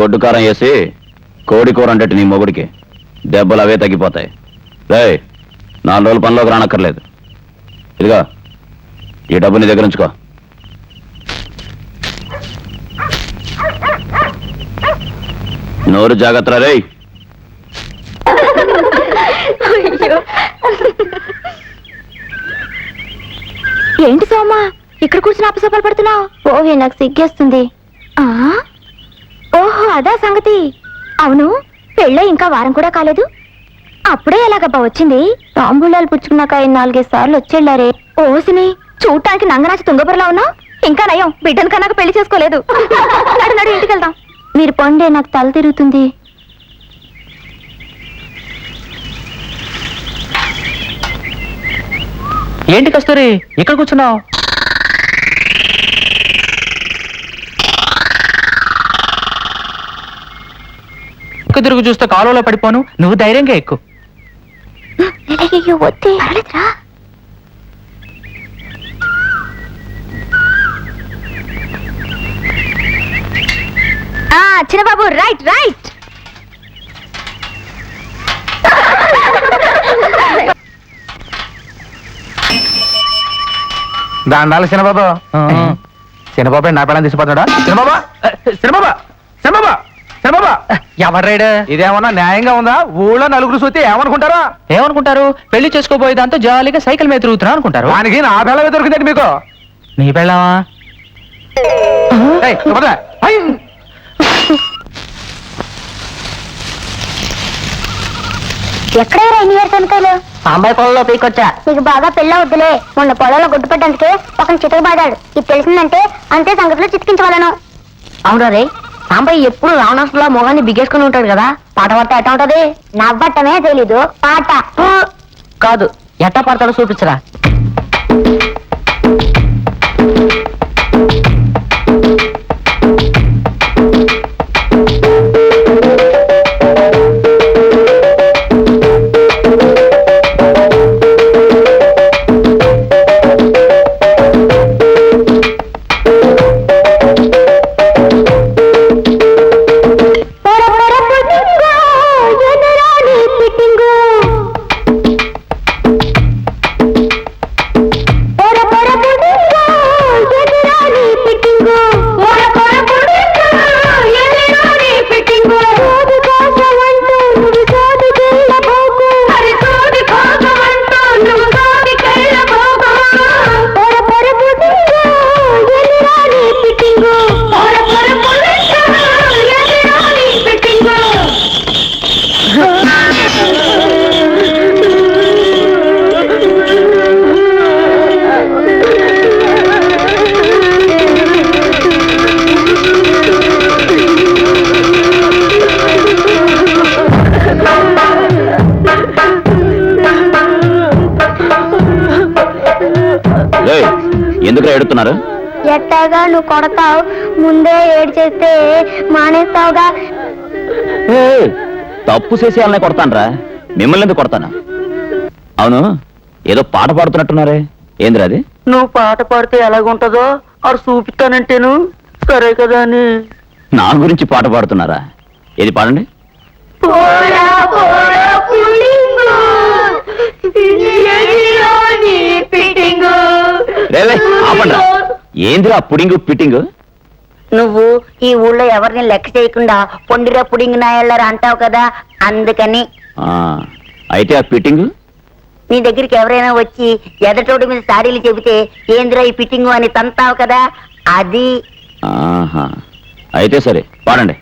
గొడ్డు కారం వేసి కోడి కూర అంటే నీ మొగుడికి దెబ్బలు అవే తగ్గిపోతాయి. రేయ్ 4 రోజులు పనిలోకి రానక్కర్లేదు. ఇదిగా ఈ డబ్బు నీ దగ్గర ఉంచుకో. నోరు జాగ్రత్త రేయ్. ఏంటి సోమా ఇక్కడ కూర్చుని అపసోపాలు పడుతున్నావు? ఓహే నాకు సిగ్గేస్తుంది. ఓహో అదా సంగతి. అవును పెళ్ళై ఇంకా వారం కూడా కాలేదు, అప్పుడే ఎలాగబ్బా వచ్చింది? తాంబూలాలు పుచ్చుకున్నాక 4-5 సార్లు వచ్చేళ్ళారే. ఓసిని చూడటానికి నంగనాచి తుంగబురలా ఉన్నావు. ఇంకా నయం బిడ్డను కన్నాక పెళ్లి చేసుకోలేదు. నడు నడు ఇంటికి వెళ్దాం. మీరు పండే నాకు తల తిరుగుతుంది. ఏంటి కస్తూరి ఇక్కడ కూర్చున్నావు? తిరుగు చూస్తే కాలువలో పడిపోను. నువ్వు ధైర్యంగా ఎక్కు. చిన్నబాబు రైట్ రైట్. దాండాలి చిన్నబాబు. చిన్నబాబు నా పిల్లని తీసిపోతాడా? చిన్నబాబా చిన్నబాబా చిన్నబాబా చిన్నబాబా ఎవడ్రైడు? ఇదేమన్నా న్యాయంగా ఉందా? ఊళ్ళో నలుగురు చూస్తే ఏమనుకుంటారా? ఏమనుకుంటారు? పెళ్లి చేసుకోబోయే దాంతో జాలీగా సైకిల్ మీద తిరుగుతున్నా అనుకుంటారు. దానికి నా పిల్లమే దొరికిందండి మీకు. నీ పిల్లవా? ఎక్కడెవరా ఎన్ని ఇయర్స్ వెనకాలు? సాంబాయి పొలంలో పీకొచ్చా. నీకు బాగా పెళ్ళ వద్దులే. మొన్న పొలంలో గుడ్డు పెట్టడానికి ఒక చితక బాడాడు. ఇది తెలిసిందంటే అంతే సంగతిలో చితికించవలను. అవునా రే, సాంబాయి ఎప్పుడు రావణాసులా మొగాన్ని బిగేసుకుని ఉంటాడు కదా. పాట పడితే ఎట్లా ఉంటది? నవ్వటమే తెలీదు పాట. కాదు, ఎట్టా పడతాడో చూపించరా. ఎందుకు ఏడుతున్నారు? ఎట్టాగా నువ్వు కొడతావు, ముందే ఏడు చేస్తే మానేస్తావుగా. తప్పు చేసి వాళ్ళని కొడతానరా, మిమ్మల్ని ఎందుకు కొడతానా? అవును ఏదో పాట పాడుతున్నట్టున్నారే, ఏందిరా అది? నువ్వు పాట పాడితే ఎలాగుంటదో అడు చూపిస్తానంటేను. సరే కదా అని. నా గురించి పాట పాడుతున్నారా? ఏది పాడండి. ఆపండ్రా, ఏందిరా పుడింగు పిట్టింగు? నువ్వు ఈ ఊళ్ళో ఎవరిని లెక్క చేయకుండా పొండిరా పుడింగ్ నాయళ్ళరా అంటావు కదా, అందుకని. అయితే ఆ పిట్టింగు నీ దగ్గరికి ఎవరైనా వచ్చి ఎదటోడి మీద సారీలు చెబితే ఏందిరా ఈ పిట్టింగు అని తంతావు కదా, అది. అయితే సరే పాడండి.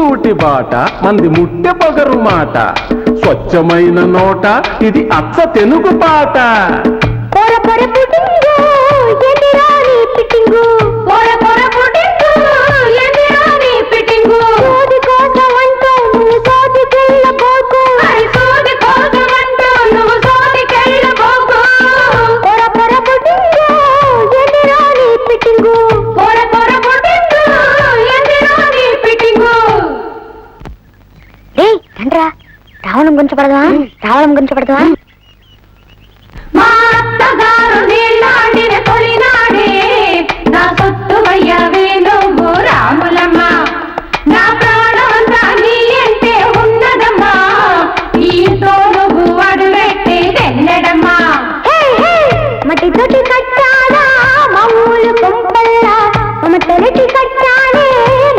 సూటి బాట మంది ముట్టె పొగరు మాట స్వచ్ఛమైన నోట ఇది అచ్చ తెనుగు పాట పొర పొర పుట్టింగు ఎదిరాని పిట్టింగు పొర పొర పుట్టింగు ఎదిరాని పిట్టింగు సోది కోసం అంటూ నువ్వు సోది కెళ్ళబోకు సోది కోసం అంటూ నువ్వు సోది కెళ్ళబోకు పొర పొర పుట్టింగు ఎదిరాని పిట్టింగు పొర పొర పుట్టింగు ఎదిరాని పిట్టింగు ఏయ్ రండ్రా రావణం గురించి పడదా మా అత్తగారు నీళ్ళాడిన తొలినాడే నా సొత్తువయ్యవే నువ్వు రాములమ్మ నా ప్రాణమంతా నీ అంటే ఉన్నదమ్మా ఈతో నువ్వు అడుగెట్టి వెళ్ళడమ్మా మట్టితోటి కట్టాలా మామూలు కొంపల్లా మమతలకి కట్టాలే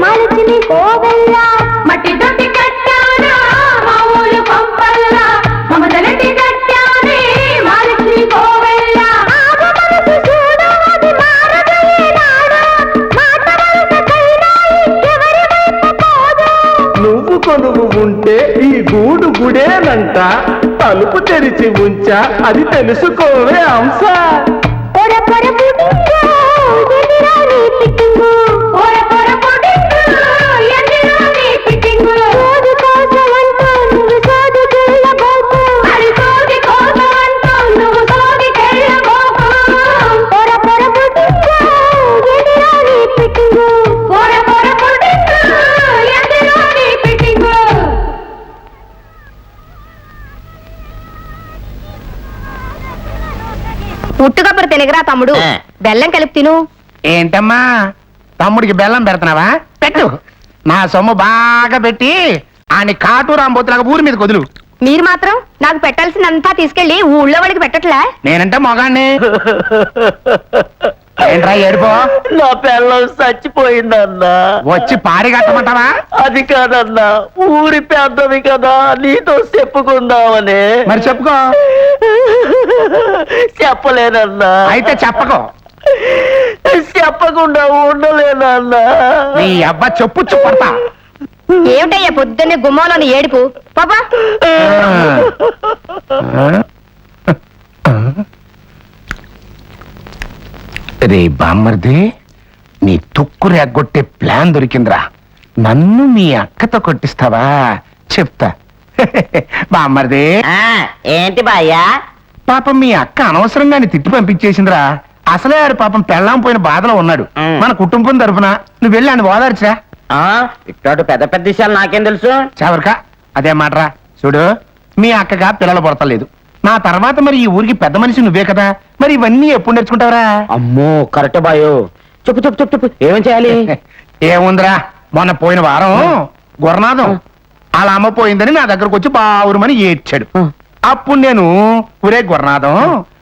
మాలచిని కోవెల్లా మట్టితోటి కట్టాలా మామూలు కొంపల్లా మమతలకి కట్టాలే మాలచిని కోవెల్లా ఆగు మనసు చూడవది మారదయేనాడు మాట వలసకైనా ఇంకెవరి వైపు పోదు నువ్వు కొనువు ఉంటే ఈ గూడు గుడేనంట తలుపు తెరిచి ఉంచా అది తెలుసుకోవే అంశ పొర పొర పుట్టింగు ఎదిరాని పిట్టింగు పొర పొర పుట్టింగు ఎదిరాని పిట్టింగు సోది కోసం అంటూ నువ్వు సోది కెళ్ళబోకు సోది కోసం అంటూ నువ్వు సోది కెళ్ళబోకు పొర పొర పుట్టింగు ఎదిరాని పిట్టింగు పొర పొర పుట్టింగు ఎదిరాని పిట్టింగు పుట్టుకప్పుడు తినగరా తమ్ముడు బెల్లం కలిపి తిను ఏంటమ్మా తమ్ముడికి బెల్లం పెడుతున్నావా పెట్టు నా సొమ్ము బాగా పెట్టి ఆయన కాటు రాంబోతులాగా ఊరి మీద కొదులు మీరు మాత్రం నాకు పెట్టాల్సిందంతా తీసుకెళ్లి ఊళ్ళో వాడికి పెట్టట్లే నేనంటే మొగాన్ని ఏంట్రా ఏడుపో నా పిల్లం చచ్చిపోయిందన్నా వచ్చి పారి కట్టమంటావా అది కాదన్నా ఊరి పెద్దవి కదా నీతో చెప్పుకుందామని మరి చెప్పుకో చెప్పలేనన్నా అయితే చెప్పకో చెప్పకుండా ఉండలేనన్నా నీ అబ్బా చెప్పు పడతా ఏమిటయ్యా పొద్దున్నే గుమ్మంలోని ఏడుపు పాపా రే బామ్మర్ది నీ తుక్కు రేగొట్టే ప్లాన్ దొరికిందిరా నన్ను మీ అక్కతో కొట్టిస్తావా చెప్తా బామ్మర్ది ఏంటి బాయ్యా పాపం మీ అక్క అనవసరంగాని తిట్టి పంపించేసిందిరా అసలే ఆడు పాపం పెళ్ళాం పోయిన బాధలో ఉన్నాడు మన కుటుంబం తరఫున నువ్వు వెళ్ళి ఆయన ఓదార్చరా ఇట్లాంటి పెద్ద పెద్ద విషయాలు నాకేం తెలుసు చవరకా అదే మాటరా చూడు మీ అక్కగా పిల్లలు పుడతలేదు నా తర్వాత మరి ఈ ఊరికి పెద్ద మనిషి నువ్వే కదా మరి ఇవన్నీ ఎప్పుడు నేర్చుకుంటావురా అమ్మో కరెక్ట్ బాయో చెప్పు చెప్పు చెప్పు చెప్పు ఏమేం చేయాలి ఏముందిరా మొన్న పోయిన వారం గురనాథం అలా అమ్మ పోయిందని నా దగ్గరకు వచ్చి బావురమని ఏడ్చాడు అప్పుడు నేను ఒరే గురనాథం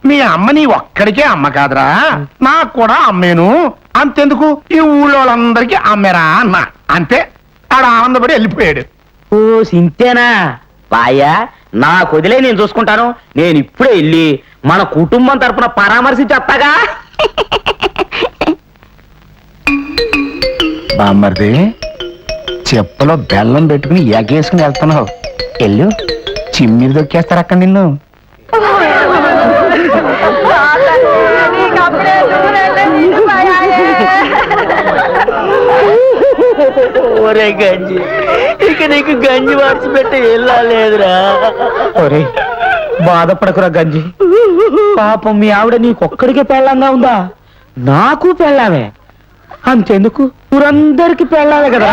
మీ అమ్మ నీ ఒక్కడికే అమ్మ కాదురా నాకు కూడా అమ్మేను అంతెందుకు ఈ ఊళ్ళో వాళ్ళందరికీ అమ్మేరా అన్నా అంతే ఆడ ఆనందపడి వెళ్ళిపోయాడు ఓ సింతేనా బాయ్యా నాకు వదిలే నేను చూసుకుంటాను నేను ఇప్పుడే వెళ్ళి మన కుటుంబం తరపున పరామర్శించేస్తాగా బామ్మర్ది చెప్పులో బెల్లం పెట్టుకుని ఎగేసుకుని వెళ్తున్నావు వెళ్ళు చిమ్మిరి దొక్కేస్తారు అక్కడ నిన్ను ఒరే గంజి ఇక నీకు గంజి వాడిచి పెట్టి వెళ్ళాలేదురా ఒరే బాధపడకురా గంజి పాపం మీ ఆవిడ నీకొక్కడికే పెళ్ళంగా ఉందా నాకు పెళ్ళామే అంతెందుకు ఊరందరికి పెళ్ళాలి కదా